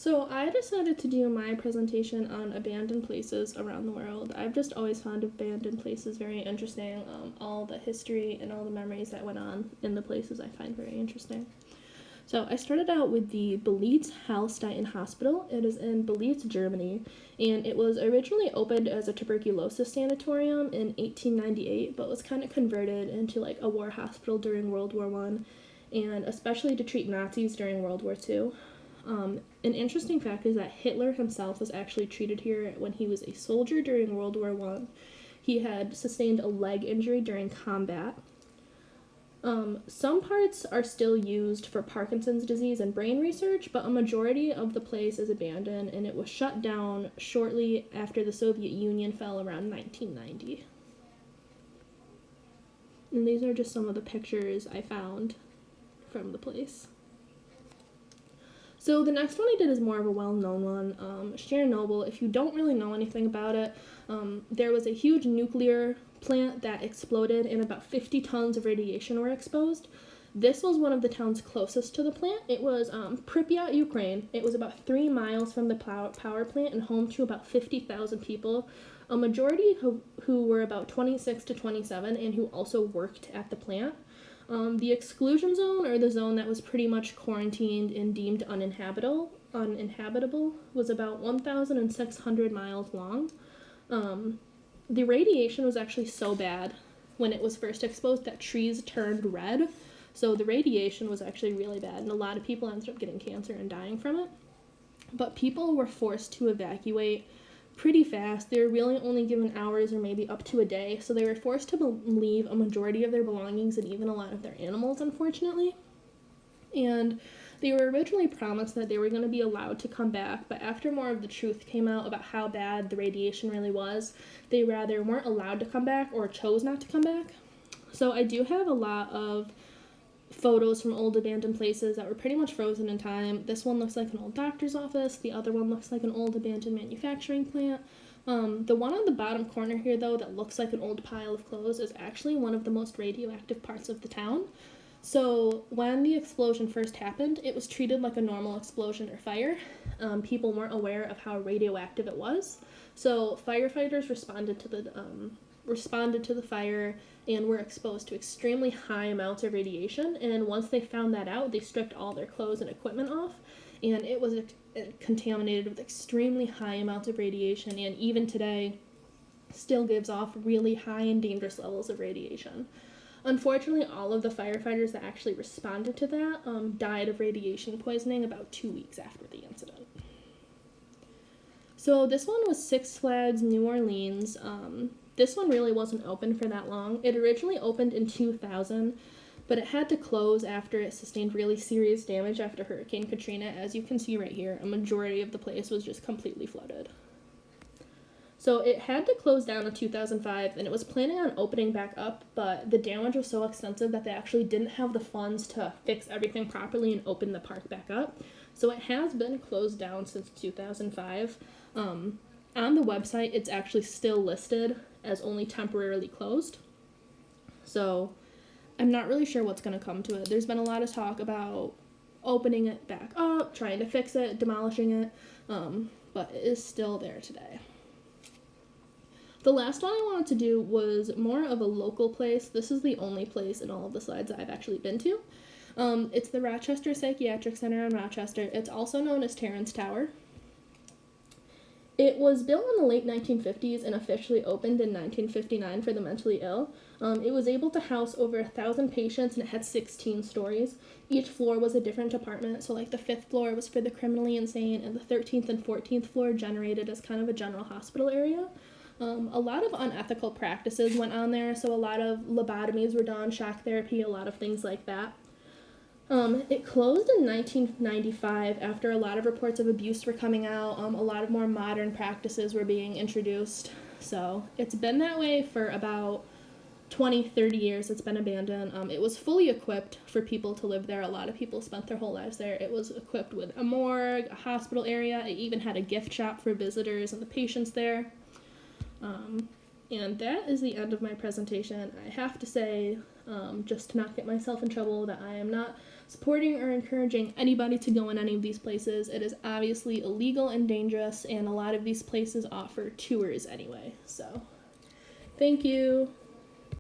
So I decided to do my presentation on abandoned places around the world. I've just always found abandoned places very interesting. All the history and all the memories that went on in the places I find very interesting. So I started out with the Belitz Hallstein Hospital. It is in Belitz, Germany, and it was originally opened as a tuberculosis sanatorium in 1898, but was kind of converted into like a war hospital during World War One, and especially to treat Nazis during World War Two. An interesting fact is that Hitler himself was actually treated here when he was a soldier during World War One. He had sustained a leg injury during combat. Some parts are still used for Parkinson's disease and brain research, but a majority of the place is abandoned, and it was shut down shortly after the Soviet Union fell around 1990. And these are just some of the pictures I found from the place. So the next one I did is more of a well-known one, Chernobyl. If you don't really know anything about it, there was a huge nuclear plant that exploded and about 50 tons of radiation were exposed. This was one of the towns closest to the plant. It was Pripyat, Ukraine. It was about 3 miles from the power plant and home to about 50,000 people, a majority who were about 26 to 27 and who also worked at the plant. The exclusion zone, or the zone that was pretty much quarantined and deemed uninhabitable, was about 1,600 miles long. The radiation was actually so bad when it was first exposed that trees turned red. So the radiation was actually really bad, and a lot of people ended up getting cancer and dying from it. But people were forced to evacuate pretty fast. They were really only given hours or maybe up to a day, so they were forced to leave a majority of their belongings and even a lot of their animals, unfortunately. And they were originally promised that they were going to be allowed to come back, but after more of the truth came out about how bad the radiation really was, they rather weren't allowed to come back or chose not to come back. So I do have a lot of photos from old abandoned places that were pretty much frozen in time. This one looks like an old doctor's office. The other one looks like an old abandoned manufacturing plant. The one on the bottom corner here, though, that looks like an old pile of clothes is actually one of the most radioactive parts of the town. So when the explosion first happened, it was treated like a normal explosion or fire. People weren't aware of how radioactive it was. So firefighters responded to the fire and were exposed to extremely high amounts of radiation, and once they found that out, they stripped all their clothes and equipment off, and it was contaminated with extremely high amounts of radiation, and even today still gives off really high and dangerous levels of radiation. Unfortunately, all of the firefighters that actually responded to that died of radiation poisoning about 2 weeks after the incident. So this one was Six Flags New Orleans. This one really wasn't open for that long. It originally opened in 2000, but it had to close after it sustained really serious damage after Hurricane Katrina. As you can see right here, a majority of the place was just completely flooded. So it had to close down in 2005, and it was planning on opening back up, but the damage was so extensive that they actually didn't have the funds to fix everything properly and open the park back up. So it has been closed down since 2005. On the website, it's actually still listed as only temporarily closed. So I'm not really sure what's going to come to it. There's been a lot of talk about opening it back up, trying to fix it, demolishing it, but it is still there today. The last one I wanted to do was more of a local place. This is the only place in all of the slides that I've actually been to. It's the Rochester Psychiatric Center in Rochester. It's also known as Terrence Tower. It was built in the late 1950s and officially opened in 1959 for the mentally ill. It was able to house over 1,000 patients, and it had 16 stories. Each floor was a different department, so like the 5th floor was for the criminally insane, and the 13th and 14th floor generated as kind of a general hospital area. A lot of unethical practices went on there, so a lot of lobotomies were done, shock therapy, a lot of things like that. It closed in 1995 after a lot of reports of abuse were coming out. A lot of more modern practices were being introduced. So it's been that way for about 20, 30 years. It's been abandoned. It was fully equipped for people to live there. A lot of people spent their whole lives there. It was equipped with a morgue, a hospital area. It even had a gift shop for visitors and the patients there. And that is the end of my presentation. I have to say, just to not get myself in trouble, that I am not supporting or encouraging anybody to go in any of these places. It is obviously illegal and dangerous, and a lot of these places offer tours anyway. So, thank you.